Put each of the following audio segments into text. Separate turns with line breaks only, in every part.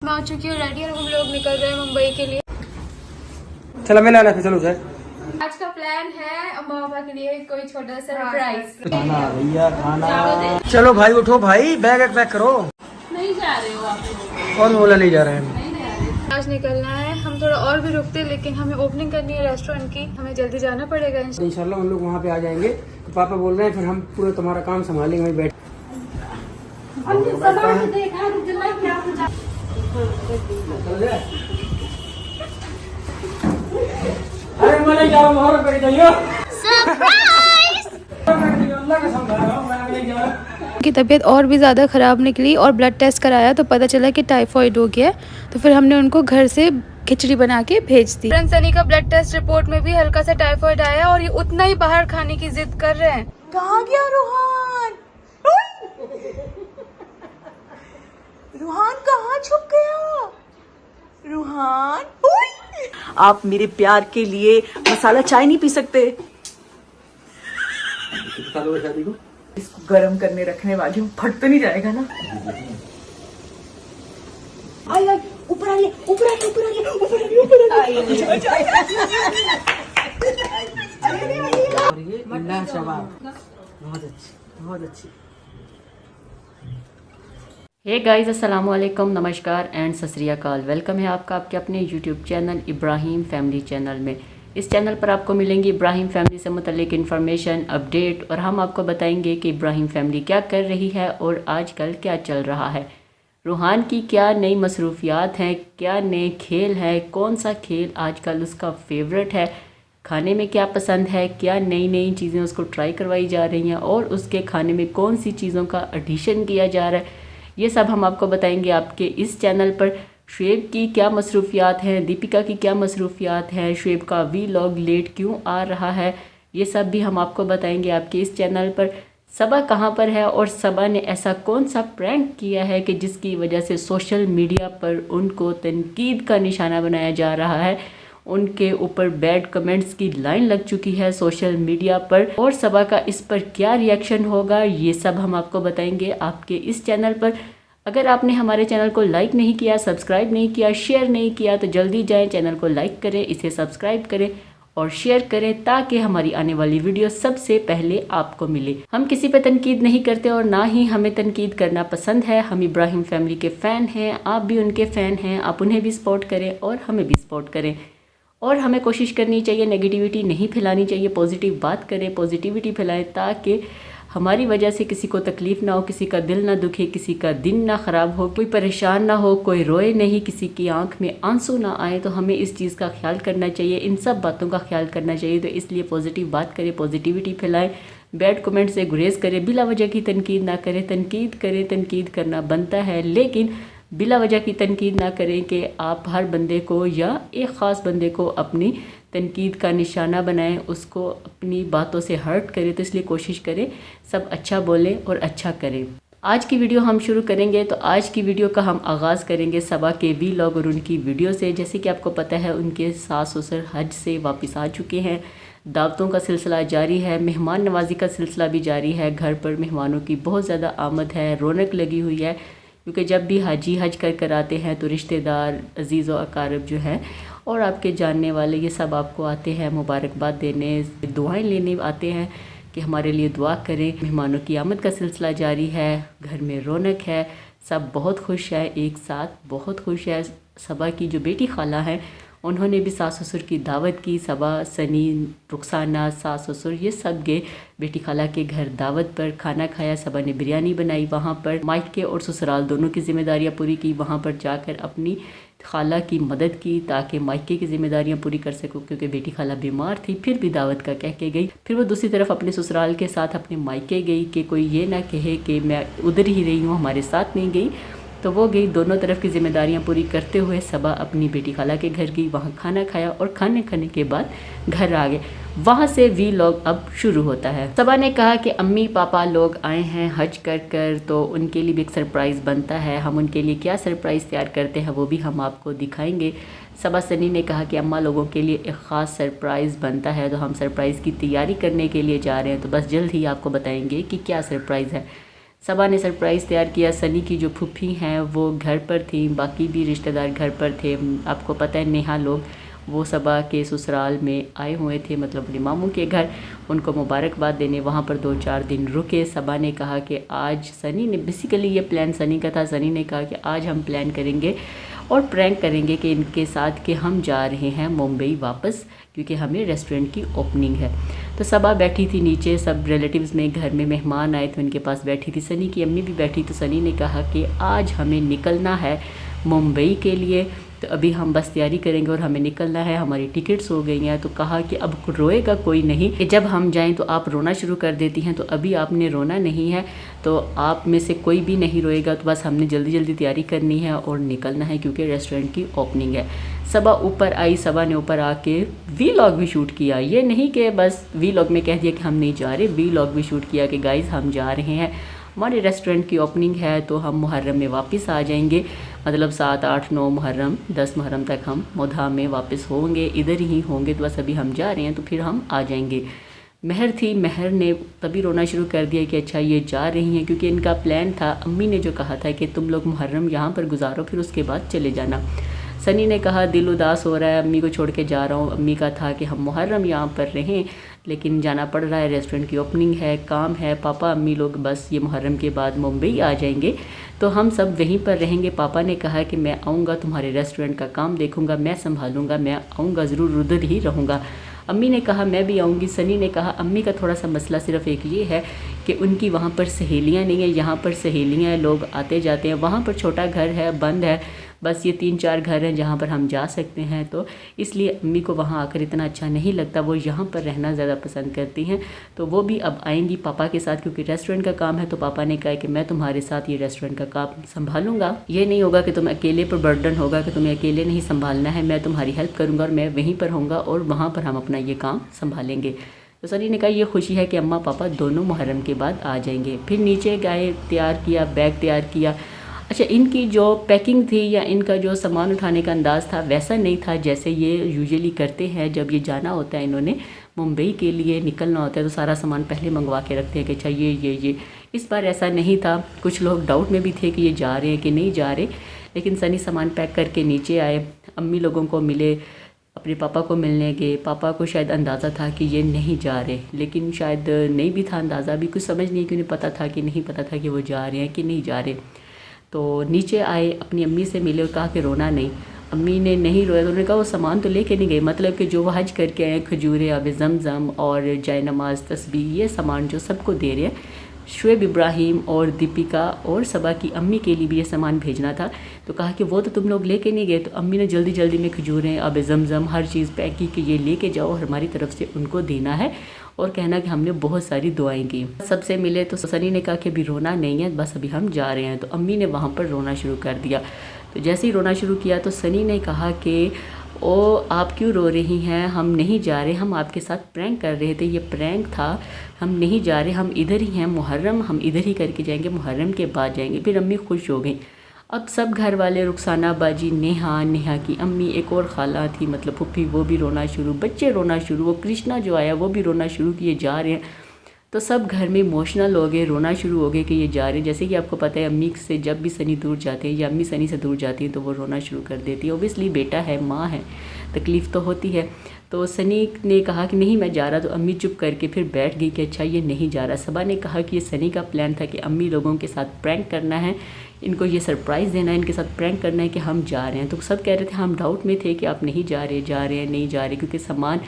मैं आ चुकी हूँ रेडी और हम लोग निकल रहे हैं मुंबई के लिए।
चलो मैं लाना चलो सर।
आज का प्लान है अम्मा पापा के लिए कोई छोटा सरप्राइज।
खाना भैया खाना। चलो भाई उठो भाई, बैग पैक करो।
नहीं जा रहे हो आप?
कौन बोला नहीं जा रहे हैं?
आज निकलना है, हम थोड़ा और भी रुकते लेकिन हमें ओपनिंग करनी है रेस्टोरेंट की, हमें जल्दी जाना पड़ेगा।
इंशाल्लाह हम लोग वहाँ पे आ जाएंगे तो पापा बोल रहे हैं फिर हम पूरा तुम्हारा काम संभालेंगे। वहीं बैठ अरे मैं नहीं जा रहा हूँ, कर जाइए अल्लाह का समझा रहा हूँ, मैं नहीं जा रहा।
की तबीयत और भी ज़्यादा ख़राब निकली और ब्लड टेस्ट कराया तो पता चला कि टाइफाइड हो गया, तो फिर हमने उनको घर से खिचड़ी बना के भेज दी। सनी का ब्लड टेस्ट रिपोर्ट में भी हल्का सा टाइफाइड आया और ये उतना ही बाहर खाने की जिद कर रहे हैं।
कहाँ गया रूहान? रूहान कहाँ छुप गया? रूहान, आप मेरे प्यार के लिए मसाला चाय नहीं पी सकते?
शादी को
इसको गर्म करने रखने वाली हूँ, फट तो नहीं जाएगा ना? आई ऊपर आ गया, ऊपर आ गया, ऊपर आ गया, ऊपर आ गया, ऊपर आ गया।
और ये लाजवाब, बहुत अच्छी बहुत अच्छी।
हे गाइस, अस्सलाम वालेकुम, नमस्कार एंड सत श्री अकाल। वेलकम है आपका आपके अपने YouTube channel Ibrahim family channel में। इस चैनल पर आपको मिलेंगी इब्राहिम फैमिली से मुतल्लिक इन्फॉर्मेशन, अपडेट और हम आपको बताएंगे कि इब्राहिम फैमिली क्या कर रही है और आजकल क्या चल रहा है। रूहान की क्या नई मसरूफियात हैं, क्या नए खेल हैं, कौन सा खेल आजकल उसका फेवरेट है, खाने में क्या पसंद है, क्या नई नई चीज़ें उसको ट्राई करवाई जा रही हैं और उसके खाने में कौन सी चीज़ों का एडिशन किया जा रहा है, ये सब हम आपको बताएंगे आपके इस चैनल पर। शुएब की क्या मसरूफियात हैं, दीपिका की क्या मसरूफियात हैं, शुएब का वीलॉग लेट क्यों आ रहा है, ये सब भी हम आपको बताएंगे आपके इस चैनल पर। सबा कहाँ पर है और सबा ने ऐसा कौन सा प्रैंक किया है कि जिसकी वजह से सोशल मीडिया पर उनको तनकीद का निशाना बनाया जा रहा है, उनके ऊपर बैड कमेंट्स की लाइन लग चुकी है सोशल मीडिया पर, और सबा का इस पर क्या रिएक्शन होगा, ये सब हम आपको बताएंगे आपके इस चैनल पर। अगर आपने हमारे चैनल को लाइक नहीं किया, सब्सक्राइब नहीं किया, शेयर नहीं किया तो जल्दी जाएं, चैनल को लाइक करें, इसे सब्सक्राइब करें और शेयर करें ताकि हमारी आने वाली वीडियो सबसे पहले आपको मिले। हम किसी पे तनकीद नहीं करते और ना ही हमें तनकीद करना पसंद है। हम इब्राहिम फैमिली के फ़ैन हैं, आप भी उनके फ़ैन हैं, आप उन्हें भी सपोर्ट करें और हमें भी सपोर्ट करें। और हमें कोशिश करनी चाहिए नेगेटिविटी नहीं फैलानी चाहिए, पॉजिटिव बात करें, पॉजिटिविटी फैलाएं ताकि हमारी वजह से किसी को तकलीफ़ ना हो, किसी का दिल ना दुखे, किसी का दिन ना ख़राब हो, कोई परेशान ना हो, कोई रोए नहीं, किसी की आंख में आंसू ना आए। तो हमें इस चीज़ का ख्याल करना चाहिए, इन सब बातों का ख्याल करना चाहिए। तो इसलिए पॉजिटिव बात करें, पॉजिटिविटी फैलाएं, बैड कमेंट से गुरेज करें, बिला वजह की तनकीद ना करें। तनकीद करें, तनकीद करना बनता है, लेकिन बिला वजह की तनकीद ना करें कि आप हर बंदे को या एक ख़ास बंदे को अपनी तनकीद का निशाना बनाएं, उसको अपनी बातों से हर्ट करें। तो इसलिए कोशिश करें सब अच्छा बोलें और अच्छा करें। आज की वीडियो हम शुरू करेंगे, तो आज की वीडियो का हम आगाज़ करेंगे सबा के वीलॉग और उनकी वीडियो से। जैसे कि आपको पता है उनके सास ससुर हज से वापस आ चुके हैं, दावतों का सिलसिला जारी है, मेहमान नवाजी का सिलसिला भी जारी है, घर पर मेहमानों की बहुत ज़्यादा आमद है, रौनक लगी हुई है, क्योंकि जब भी हाजी हज कर आते हैं तो रिश्तेदार, अजीज़ व अकारब जो हैं और आपके जानने वाले ये सब आपको आते हैं मुबारकबाद देने, दुआएं लेने आते हैं कि हमारे लिए दुआ करें। मेहमानों की आमद का सिलसिला जारी है, घर में रौनक है, सब बहुत खुश है, एक साथ बहुत खुश है। सबा की जो बेटी खाला है उन्होंने भी सास ससुर की दावत की। सबा, सनी, रुखसाना, सास ससुर ये सब गए बेटी खाला के घर दावत पर, खाना खाया। सबा ने बिरयानी बनाई, वहाँ पर मायके और ससुराल दोनों की जिम्मेदारियाँ पूरी की। वहाँ पर जाकर अपनी खाला की मदद की ताकि मायके की जिम्मेदारियां पूरी कर सकूं, क्योंकि बेटी खाला बीमार थी। फिर भी दावत का कह के गई। फिर वो दूसरी तरफ अपने ससुराल के साथ अपने मायके गई कि कोई ये ना कहे कि मैं उधर ही रही हूँ, हमारे साथ नहीं गई। तो वो गई, दोनों तरफ की जिम्मेदारियां पूरी करते हुए सबा अपनी बेटी खाला के घर गई, वहाँ खाना खाया और खाने के बाद घर आ गए। वहाँ से वीलॉग अब शुरू होता है। सबा ने कहा कि अम्मी पापा लोग आए हैं हज कर तो उनके लिए भी एक सरप्राइज़ बनता है। हम उनके लिए क्या सरप्राइज़ तैयार करते हैं वो भी हम आपको दिखाएंगे। सबा सनी ने कहा कि अम्मा लोगों के लिए एक ख़ास सरप्राइज़ बनता है, तो हम सरप्राइज़ की तैयारी करने के लिए जा रहे हैं, तो बस जल्द ही आपको बताएंगे कि क्या सरप्राइज़ है। सबा ने सरप्राइज़ तैयार किया। सनी की जो फूफी हैं वो घर पर थी, बाकी भी रिश्तेदार घर पर थे। आपको पता है नेहा लोग वो सबा के ससुराल में आए हुए थे, मतलब अपने मामू के घर, उनको मुबारकबाद देने वहाँ पर 2-4 दिन रुके। सबा ने कहा कि आज सनी ने, बेसिकली ये प्लान सनी का था, सनी ने कहा कि आज हम प्लान करेंगे और प्रैंक करेंगे कि इनके साथ कि हम जा रहे हैं मुंबई वापस, क्योंकि हमें रेस्टोरेंट की ओपनिंग है। तो सबा बैठी थी नीचे, सब रिलेटिव्स में घर में मेहमान आए थे उनके पास बैठी थी। सनी की अम्मी भी बैठी। तो सनी ने कहा कि आज हमें निकलना है मुंबई के लिए, तो अभी हम बस तैयारी करेंगे और हमें निकलना है, हमारी टिकट्स हो गई हैं। तो कहा कि अब रोएगा कोई नहीं, कि जब हम जाएं तो आप रोना शुरू कर देती हैं, तो अभी आपने रोना नहीं है, तो आप में से कोई भी नहीं रोएगा। तो बस हमने जल्दी जल्दी तैयारी करनी है और निकलना है, क्योंकि रेस्टोरेंट की ओपनिंग है। सबा ऊपर आई, सबा ने ऊपर आके वीलॉग भी शूट किया। ये नहीं कि बस वीलॉग में कह दिया कि हम नहीं जा रहे, वीलॉग भी शूट किया कि गाइज़ हम जा रहे हैं, हमारे रेस्टोरेंट की ओपनिंग है, तो हम मुहर्रम में वापस आ जाएंगे, मतलब 7, 8, 9 मुहर्रम, 10 मुहर्रम तक हम मोधा में वापस होंगे, इधर ही होंगे। तो बस अभी हम जा रहे हैं, तो फिर हम आ जाएंगे। महर थी, महर ने तभी रोना शुरू कर दिया कि अच्छा ये जा रही हैं, क्योंकि इनका प्लान था, अम्मी ने जो कहा था कि तुम लोग मुहर्रम यहाँ पर गुजारो, फिर उसके बाद चले जाना। सनी ने कहा दिल उदास हो रहा है, अम्मी को छोड़ के जा रहा हूँ। अम्मी का था कि हम मुहर्रम यहाँ पर रहें, लेकिन जाना पड़ रहा है, रेस्टोरेंट की ओपनिंग है, काम है। पापा अम्मी लोग बस ये मुहर्रम के बाद मुंबई आ जाएंगे, तो हम सब वहीं पर रहेंगे। पापा ने कहा कि मैं आऊँगा, तुम्हारे रेस्टोरेंट का काम देखूँगा, मैं संभालूँगा, मैं आऊँगा ज़रूर, उधर ही रहूँगा। अम्मी ने कहा मैं भी आऊँगी। सनी ने कहा अम्मी का थोड़ा सा मसला सिर्फ एक ये है कि उनकी वहाँ पर सहेलियाँ नहीं है, यहाँ पर सहेलियाँ हैं, लोग आते जाते हैं, वहाँ पर छोटा घर है, बंद है, बस ये 3-4 घर हैं जहाँ पर हम जा सकते हैं। तो इसलिए अम्मी को वहाँ आकर इतना अच्छा नहीं लगता, वो यहाँ पर रहना ज़्यादा पसंद करती हैं। तो वो भी अब आएंगी पापा के साथ, क्योंकि रेस्टोरेंट का काम है। तो पापा ने कहा कि मैं तुम्हारे साथ ये रेस्टोरेंट का काम संभालूंगा, ये नहीं होगा कि तुम अकेले पर बर्डन होगा कि तुम्हें अकेले नहीं संभालना है, मैं तुम्हारी हेल्प करूँगा और मैं वहीं पर होऊंगा और वहाँ पर हम अपना ये काम संभालेंगे। तो सनी ने कहा ये खुशी है कि अम्मा पापा दोनों मुहर्रम के बाद आ जाएंगे। फिर नीचे गए, तैयार किया, बैग तैयार किया। अच्छा, इनकी जो पैकिंग थी या इनका जो सामान उठाने का अंदाज़ था वैसा नहीं था जैसे ये यूजुअली करते हैं। जब ये जाना होता है, इन्होंने मुंबई के लिए निकलना होता है, तो सारा सामान पहले मंगवा के रखते हैं कि अच्छा ये। इस बार ऐसा नहीं था। कुछ लोग डाउट में भी थे कि ये जा रहे हैं कि नहीं जा रहे, लेकिन सनी सामान पैक करके नीचे आए, अम्मी लोगों को मिले, अपने पापा को मिलने गए। पापा को शायद अंदाज़ा था कि ये नहीं जा रहे, लेकिन शायद नहीं भी था अंदाज़ा, भी कुछ समझ नहीं कि उन्हें पता था कि नहीं पता था कि वो जा रहे हैं कि नहीं जा रहे। तो नीचे आए, अपनी अम्मी से मिले और कहा कि रोना नहीं। अम्मी ने नहीं रोया, तो उन्होंने कहा वो सामान तो लेके नहीं गए, मतलब कि जो वो हज करके आए, खजूरें, आब ज़मज़म और जय नमाज, तस्बीह, ये सामान जो सबको दे रहे हैं। शुएब इब्राहिम और दीपिका और सबा की अम्मी के लिए भी ये सामान भेजना था। तो कहा कि वो तो तुम लोग लेके नहीं गए। तो अम्मी ने जल्दी जल्दी में खजूरें, आब ज़मज़म, हर चीज़ पैक की कि ये लेके जाओ और हमारी तरफ से उनको देना है, और कहना कि हमने बहुत सारी दुआएं की। सबसे मिले तो सनी ने कहा कि अभी रोना नहीं है, बस अभी हम जा रहे हैं। तो अम्मी ने वहाँ पर रोना शुरू कर दिया। तो जैसे ही रोना शुरू किया तो सनी ने कहा कि ओ आप क्यों रो रही हैं, हम नहीं जा रहे, हम आपके साथ प्रैंक कर रहे थे, ये प्रैंक था, हम नहीं जा रहे, हम इधर ही हैं, मुहर्रम हम इधर ही करके जाएंगे, मुहर्रम के बाद जाएंगे। फिर अम्मी खुश हो गई। अब सब घर वाले, रुखसाना बाजी, नेहा की अम्मी, एक और खाला थी मतलब फुफ्फी, वो भी रोना शुरू, बच्चे रोना शुरू, वो कृष्णा जो आया वो भी रोना शुरू किए जा रहे हैं। तो सब घर में इमोशनल हो गए, रोना शुरू हो गए कि ये जा रहे हैं। जैसे कि आपको पता है अम्मी से जब भी सनी दूर जाते हैं या अम्मी सनी से दूर जाती है तो वो रोना शुरू कर देती है। ओबियसली बेटा है, माँ है, तकलीफ़ तो होती है। तो सनी ने कहा कि नहीं मैं जा रहा, तो अम्मी चुप करके फिर बैठ गई कि अच्छा ये नहीं जा रहा। सबा ने कहा कि ये सनी का प्लान था कि अम्मी लोगों के साथ प्रैंक करना है, इनको ये सरप्राइज़ देना है, इनके साथ प्रैंक करना है कि हम जा रहे हैं। तो सब कह रहे थे, हम डाउट में थे कि आप नहीं जा रहे हैं नहीं जा रहे, क्योंकि सामान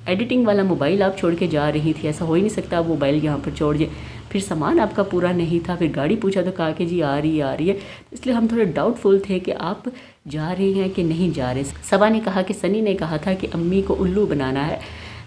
एडिटिंग वाला मोबाइल आप छोड़ के जा रही थी, ऐसा हो ही नहीं सकता आप मोबाइल यहाँ पर छोड़ दिए। फिर सामान आपका पूरा नहीं था, फिर गाड़ी पूछा तो कहा कि जी आ रही है। इसलिए हम थोड़े डाउटफुल थे कि आप जा रहे हैं कि नहीं जा रहे। सबा ने कहा कि सनी ने कहा था कि अम्मी को उल्लू बनाना है,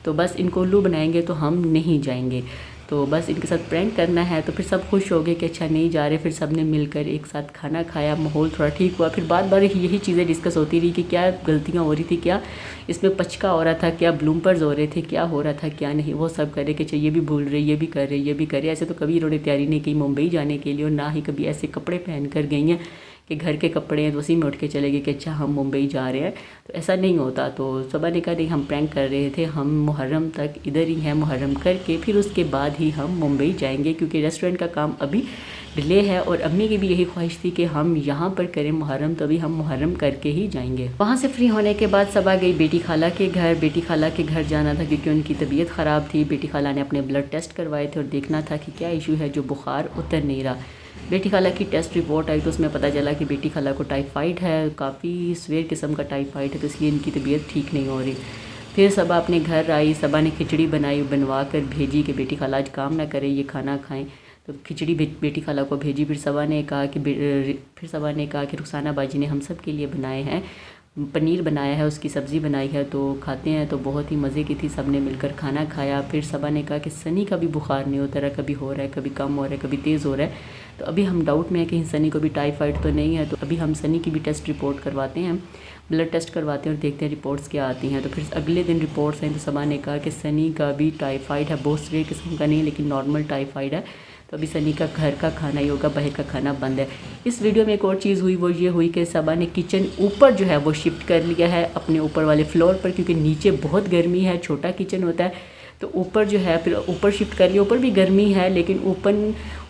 तो बस इनको उल्लू बनाएंगे तो हम नहीं जाएंगे, तो बस इनके साथ प्रैंक करना है। तो फिर सब खुश हो गए कि अच्छा नहीं जा रहे। फिर सब ने मिलकर एक साथ खाना खाया, माहौल थोड़ा ठीक हुआ। फिर बार बार यही चीज़ें डिस्कस होती रही कि क्या गलतियाँ हो रही थी, क्या इसमें पचका हो रहा था, क्या ब्लूमपर्स हो रहे थे, क्या हो रहा था क्या नहीं। वो सब करे कि अच्छा ये भी भूल रहे, ये भी कर रहे, ये भी करे। ऐसे तो कभी इन्होंने तैयारी नहीं की मुंबई जाने के लिए, और ना ही कभी ऐसे कपड़े पहन कर गई हैं कि घर के कपड़े हैं तो उसी में उठ के चले गए कि अच्छा हम मुंबई जा रहे हैं, तो ऐसा नहीं होता। तो सबा ने कहा नहीं हम प्रैंक कर रहे थे, हम मुहर्रम तक इधर ही हैं, मुहर्रम करके फिर उसके बाद ही हम मुंबई जाएंगे क्योंकि रेस्टोरेंट का काम अभी डिले है और अम्मी की भी यही ख्वाहिश थी कि हम यहाँ पर करें मुहर्रम, तो अभी हम मुहर्रम करके ही जाएंगे। वहाँ से फ्री होने के बाद सबा गई बेटी खाला के घर। बेटी खाला के घर जाना था क्योंकि उनकी तबीयत ख़राब थी। बेटी खाला ने अपने ब्लड टेस्ट करवाए थे और देखना था कि क्या इशू है जो बुखार उतर नहीं रहा। बेटी खाला की टेस्ट रिपोर्ट आई तो उसमें पता चला कि बेटी खाला को टाइफाइड है, काफ़ी सीवियर किस्म का टाइफाइड है, तो इसलिए इनकी तबीयत ठीक नहीं हो रही। फिर सबा अपने घर आई, सबा ने खिचड़ी बनवा कर भेजी कि बेटी खाला आज काम ना करें, ये खाना खाएं, तो खिचड़ी बेटी खाला को भेजी। फिर सबा ने कहा कि रुखसाना बाजी ने हम सब के लिए बनाए हैं, पनीर बनाया है, उसकी सब्ज़ी बनाई है, तो खाते हैं। तो बहुत ही मज़े की थी, सब ने मिलकर खाना खाया। फिर सबा ने कहा कि सनी का भी बुखार नहीं होता रहा, कभी हो रहा है, कभी कम हो रहा है, कभी तेज़ हो रहा है, तो अभी हम डाउट में है कि सनी को भी टाइफाइड तो नहीं है, तो अभी हम सनी की भी टेस्ट रिपोर्ट करवाते हैं, ब्लड टेस्ट करवाते हैं और देखते हैं रिपोर्ट्स क्या आती हैं। तो फिर अगले दिन रिपोर्ट्स हैं तो सबा ने कहा कि सनी का भी टाइफाइड है, बहुत सीवियर किस्म का नहीं लेकिन नॉर्मल टाइफाइड है, तो अभी सनी का घर का खाना ही होगा, बाहर का खाना बंद है। इस वीडियो में एक और चीज़ हुई, वो ये हुई कि सबा ने किचन ऊपर जो है वो शिफ्ट कर लिया है अपने ऊपर वाले फ्लोर पर, क्योंकि नीचे बहुत गर्मी है, छोटा किचन होता है, तो ऊपर जो है फिर ऊपर शिफ्ट कर लिया। ऊपर भी गर्मी है लेकिन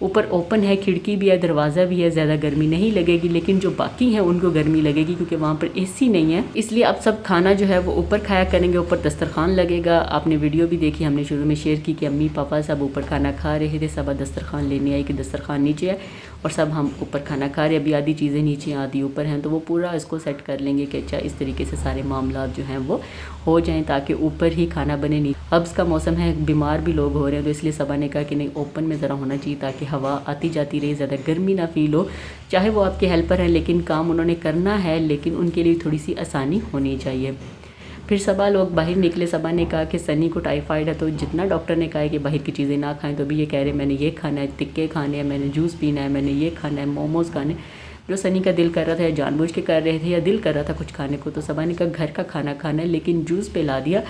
ऊपर ओपन है, खिड़की भी है, दरवाज़ा भी है, ज़्यादा गर्मी नहीं लगेगी, लेकिन जो बाकी हैं उनको गर्मी लगेगी क्योंकि वहाँ पर एसी नहीं है। इसलिए अब सब खाना जो है वो ऊपर खाया करेंगे, ऊपर दस्तरखान लगेगा। आपने वीडियो भी देखी, हमने शुरू में शेयर की कि अम्मी पापा सब ऊपर खाना खा रहे थे, सब दस्तरखान लेने आई कि दस्तरखान नीचे है और सब हम ऊपर खाना खा रहे। अभी आधी चीज़ें नीचे आधी ऊपर हैं, तो वो पूरा इसको सेट कर लेंगे कि अच्छा इस तरीके से सारे मामला जो हैं वो हो जाएं ताकि ऊपर ही खाना बने। नहीं अब इसका मौसम है, बीमार भी लोग हो रहे हैं, तो इसलिए सबा ने कहा कि नहीं ओपन में ज़रा होना चाहिए ताकि हवा आती जाती रहे, ज़्यादा गर्मी ना फील हो। चाहे वो आपके हेल्पर हैं लेकिन काम उन्होंने करना है, लेकिन उनके लिए थोड़ी सी आसानी होनी चाहिए। फिर सबा लोग बाहर निकले। सबा ने कहा कि सनी को टाइफाइड है, तो जितना डॉक्टर ने कहा है कि बाहर की चीज़ें ना खाएं, तो भी ये कह रहे मैंने ये खाना है, टिक्के खाने हैं, मैंने जूस पीना है, मैंने ये खाना है, मोमोज़ खाने। जो सनी का दिल कर रहा था या जानबूझ के कर रहे थे या दिल कर रहा था कुछ खाने को, तो सबा ने कहा घर का खाना खाना है, लेकिन जूस पे ला दिया।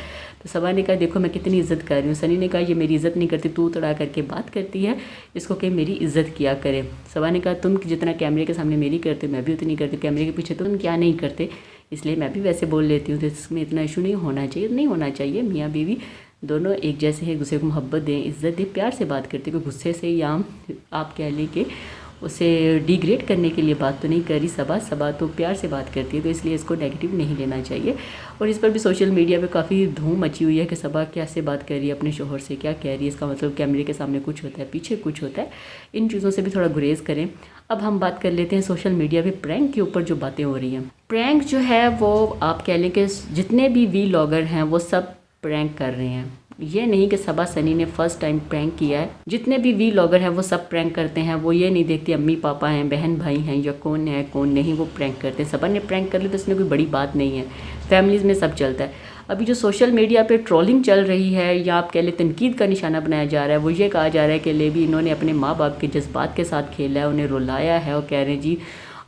तो सबा ने कहा देखो मैं कितनी इज़्ज़त कर रही हूँ। सनी ने कहा ये मेरी इज़्ज़त नहीं करती, तू तड़ा करके बात करती है, इसको कहीं मेरी इज़्ज़त किया करे। सबा ने कहा तुम जितना कैमरे के सामने मेरी करते मैं भी उतनी करती, कैमरे के पीछे तुम क्या नहीं करते, इसलिए मैं भी वैसे बोल लेती हूँ। तो इसमें इतना इशू नहीं होना चाहिए। मियाँ बीवी दोनों एक जैसे हैं, एक दूसरे को मोहब्बत दें, इज़्ज़त दें, प्यार से बात करते, कोई गुस्से से या आप कह लें कि उसे डिग्रेड करने के लिए बात तो नहीं करी। सबा तो प्यार से बात करती है, तो इसलिए इसको नेगेटिव नहीं लेना चाहिए। और इस पर भी सोशल मीडिया पे काफ़ी धूम मची हुई है कि सबा कैसे बात कर रही है अपने शोहर से, क्या कह रही है, इसका मतलब कैमरे के सामने कुछ होता है, पीछे कुछ होता है। इन चीज़ों से भी थोड़ा गुरेज करें। अब हम बात कर लेते हैं सोशल मीडिया पे प्रैंक के ऊपर जो बातें हो रही हैं। प्रैंक जो है वो आप कह लें कि जितने भी व्लॉगर हैं वो सब प्रैंक कर रहे हैं। ये नहीं कि सबा सनी ने फर्स्ट टाइम प्रैंक किया है, जितने भी व्लॉगर हैं वो सब प्रैंक करते हैं। वो ये नहीं देखते अम्मी पापा हैं, बहन भाई हैं या कौन है कौन नहीं, वो प्रैंक करते हैं। सबा ने प्रैंक कर लिया तो इसमें कोई बड़ी बात नहीं है, फैमिलीज़ में सब चलता है। अभी जो सोशल मीडिया पे ट्रोलिंग चल रही है या आप कह लें तनकीद का निशाना बनाया जा रहा है, वो ये कहा जा रहा है कि ले भी इन्होंने अपने माँ बाप के जज्बात के साथ खेला है, उन्हें रुलाया है और कह रहे हैं जी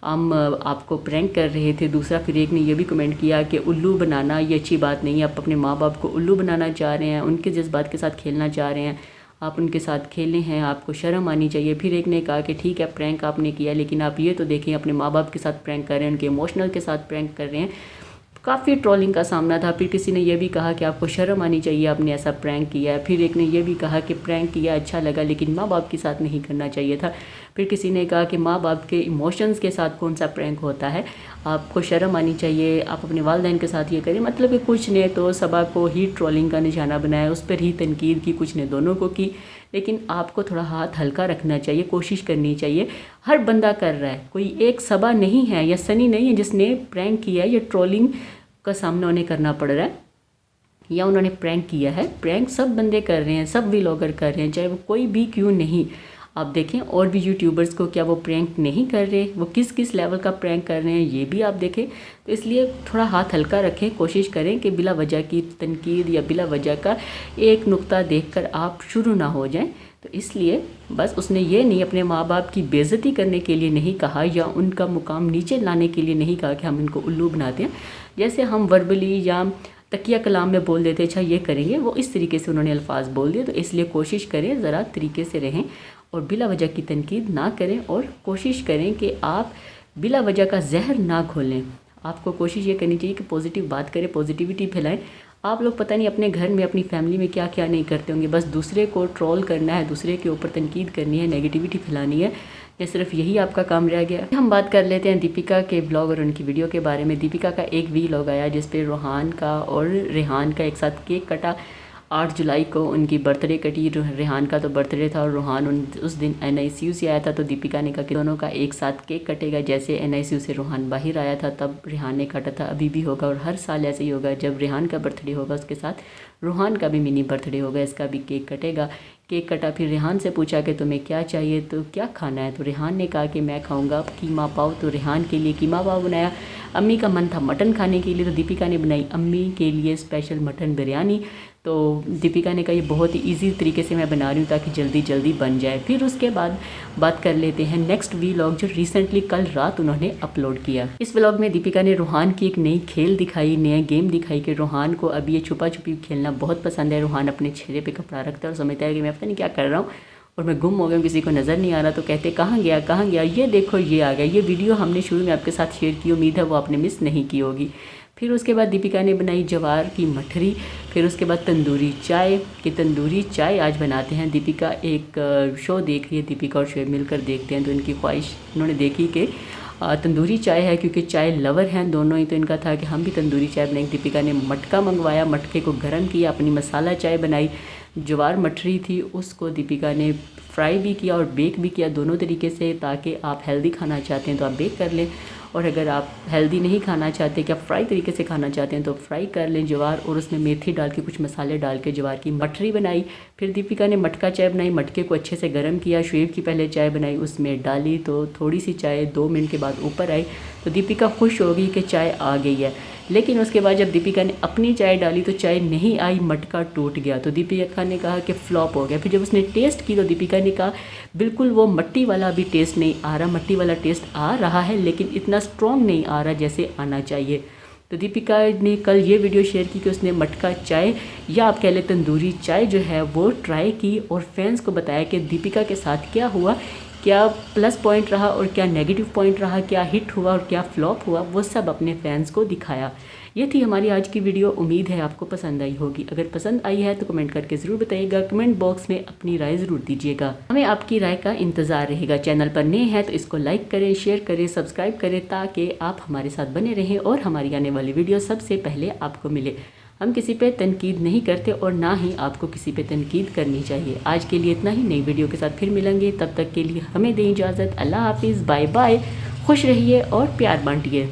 हम आपको प्रैंक कर रहे थे। दूसरा फिर एक ने यह भी कमेंट किया कि उल्लू बनाना ये अच्छी बात नहीं है, आप अपने माँ बाप को उल्लू बनाना चाह रहे हैं, उनके जज्बात के साथ खेलना चाह रहे हैं, आप उनके साथ खेले हैं, आपको शर्म आनी चाहिए। फिर एक ने कहा कि ठीक है प्रैंक आपने किया, लेकिन आप ये तो देखें अपने माँ बाप के साथ प्रैंक कर रहे हैं, उनके इमोशनल के साथ प्रैंक कर रहे हैं। काफ़ी ट्रोलिंग का सामना था। फिर किसी ने यह भी कहा कि आपको शर्म आनी चाहिए, आपने ऐसा प्रैंक किया है। फिर एक ने यह भी कहा कि प्रैंक किया अच्छा लगा लेकिन माँ बाप के साथ नहीं करना चाहिए था। फिर किसी ने कहा कि माँ बाप के इमोशंस के साथ कौन सा प्रैंक होता है, आपको शर्म आनी चाहिए, आप अपने वालिदैन के साथ ये करें। मतलब कि कुछ ने तो सबा को ही ट्रोलिंग का निशाना बनाया, उस पर ही तनकीद की, कुछ ने दोनों को की। लेकिन आपको थोड़ा हाथ हल्का रखना चाहिए, कोशिश करनी चाहिए। हर बंदा कर रहा है, कोई एक सबा नहीं है या सनी नहीं है जिसने प्रैंक किया है या ट्रोलिंग का सामना उन्हें करना पड़ रहा है या उन्होंने प्रैंक किया है। प्रैंक सब बंदे कर रहे हैं, सब व्लॉगर कर रहे हैं, चाहे वो कोई भी क्यों नहीं। आप देखें और भी यूट्यूबर्स को क्या वो प्रैंक नहीं कर रहे, वो किस किस लेवल का प्रैंक कर रहे हैं ये भी आप देखें। तो इसलिए थोड़ा हाथ हल्का रखें, कोशिश करें कि बिला वजह की तनकीद या बिला वजह का एक नुक्ता देखकर आप शुरू ना हो जाएं। तो इसलिए बस उसने ये नहीं अपने माँ बाप की बेइज्जती करने के लिए नहीं कहा या उनका मुकाम नीचे लाने के लिए नहीं कहा कि हम इनको उल्लू बनाते हैं, जैसे हम वर्बली या तकिया कलाम में बोल देते अच्छा ये करेंगे, वो इस तरीके से उन्होंने अल्फाज बोल दिए। तो इसलिए कोशिश करें ज़रा तरीके से रहें और बिला वजह की तनकीद ना करें और कोशिश करें कि आप बिला वजह का जहर ना घोलें। आपको कोशिश ये करनी चाहिए कि पॉजिटिव बात करें, पॉजिटिविटी फैलाएं। आप लोग पता नहीं अपने घर में, अपनी फैमिली में क्या क्या नहीं करते होंगे, बस दूसरे को ट्रोल करना है, दूसरे के ऊपर तनकीद करनी है, नेगेटिविटी फैलानी है, या सिर्फ यही आपका काम रह गया। हम बात कर लेते हैं दीपिका के ब्लॉग और उनकी वीडियो के बारे में। दीपिका का एक व्लॉग आया जिस पे रूहान का और रेहान का एक साथ केक कटा। 8 जुलाई को उनकी बर्थडे कटी। रेहान का तो बर्थडे था और रूहान उस दिन NICU से आया था, तो दीपिका ने कहा कि दोनों का एक साथ केक कटेगा। जैसे NICU से रूहान बाहर आया था तब रेहान ने काटा था, अभी भी होगा और हर साल ऐसे ही होगा। जब रेहान का बर्थडे होगा उसके साथ रूहान का भी मिनी बर्थडे होगा, इसका भी केक कटेगा। केक कटा, फिर रेहान से पूछा कि तुम्हें क्या चाहिए, तो क्या खाना है, तो रेहान ने कहा कि मैं खाऊंगा कीमा पाव, तो रेहान के लिए कीमा पाव बनाया। अम्मी का मन था मटन खाने के लिए, तो दीपिका ने बनाई अम्मी के लिए स्पेशल मटन बिरयानी। तो दीपिका ने कहा ये बहुत ही ईजी तरीके से मैं बना रही हूँ ताकि जल्दी जल्दी बन जाए। फिर उसके बाद बात कर लेते हैं नेक्स्ट व्लॉग जो रिसेंटली कल रात उन्होंने अपलोड किया। इस व्लॉग में दीपिका ने रूहान की एक नई खेल दिखाई, नया गेम दिखाई कि रूहान को अभी ये छुपा छुपी खेलना बहुत पसंद है। रूहान अपने चेहरे पे कपड़ा रखता है और समझता है कि मैं पता नहीं क्या कर रहा हूँ और मैं गुम हो गया हूँ, किसी को नज़र नहीं आ रहा। तो कहते कहाँ गया कहाँ गया, ये देखो ये आ गया। ये वीडियो हमने शुरू में आपके साथ शेयर की, उम्मीद है वो आपने मिस नहीं की होगी। फिर उसके बाद दीपिका ने बनाई जवार की मठरी। फिर उसके बाद तंदूरी चाय, कि तंदूरी चाय आज बनाते हैं। दीपिका एक शो देख रही है, दीपिका और शोएब मिलकर देखते हैं, तो इनकी ख्वाहिश उन्होंने देखी कि तंदूरी चाय है, क्योंकि चाय लवर हैं दोनों ही, तो इनका था कि हम भी तंदूरी चाय बनाएंगे। दीपिका ने मटका मंगवाया, मटके को गर्म किया, अपनी मसाला चाय बनाई। जवार मठरी थी उसको दीपिका ने फ्राई भी किया और बेक भी किया, दोनों तरीके से, ताकि आप हेल्दी खाना चाहते हैं तो आप बेक कर लें, और अगर आप हेल्दी नहीं खाना चाहते, कि आप फ्राई तरीके से खाना चाहते हैं तो फ्राई कर लें जवार, और उसमें मेथी डाल के कुछ मसाले डाल के जवार की मठरी बनाई। फिर दीपिका ने मटका चाय बनाई, मटके को अच्छे से गर्म किया, शोएब की पहले चाय बनाई, उसमें डाली, तो थोड़ी सी चाय 2 मिनट के बाद ऊपर आई, तो दीपिका खुश हो गई कि चाय आ गई है। लेकिन उसके बाद जब दीपिका ने अपनी चाय डाली तो चाय नहीं आई, मटका टूट गया, तो दीपिका ने कहा कि फ्लॉप हो गया। फिर जब उसने टेस्ट की तो दीपिका ने कहा बिल्कुल वो मट्टी वाला भी टेस्ट नहीं आ रहा, मट्टी वाला टेस्ट आ रहा है लेकिन इतना स्ट्रॉन्ग नहीं आ रहा जैसे आना चाहिए। तो दीपिका ने कल ये वीडियो शेयर की कि उसने मटका चाय, या आप कह लें तंदूरी चाय जो है वो ट्राई की, और फैंस को बताया कि दीपिका के साथ क्या हुआ, क्या प्लस पॉइंट रहा और क्या नेगेटिव पॉइंट रहा, क्या हिट हुआ और क्या फ्लॉप हुआ, वो सब अपने फैंस को दिखाया। ये थी हमारी आज की वीडियो, उम्मीद है आपको पसंद आई होगी। अगर पसंद आई है तो कमेंट करके ज़रूर बताइएगा, कमेंट बॉक्स में अपनी राय ज़रूर दीजिएगा, हमें आपकी राय का इंतज़ार रहेगा। चैनल पर नए हैं तो इसको लाइक करें, शेयर करें, सब्सक्राइब करें, ताकि आप हमारे साथ बने रहें और हमारी आने वाली वीडियो सबसे पहले आपको मिले। हम किसी पे तनकीद नहीं करते और ना ही आपको किसी पे तनकीद करनी चाहिए। आज के लिए इतना ही, नई वीडियो के साथ फिर मिलेंगे, तब तक के लिए हमें दें इजाज़त। अल्लाह हाफिज़, बाय बाय, खुश रहिए और प्यार बांटिए।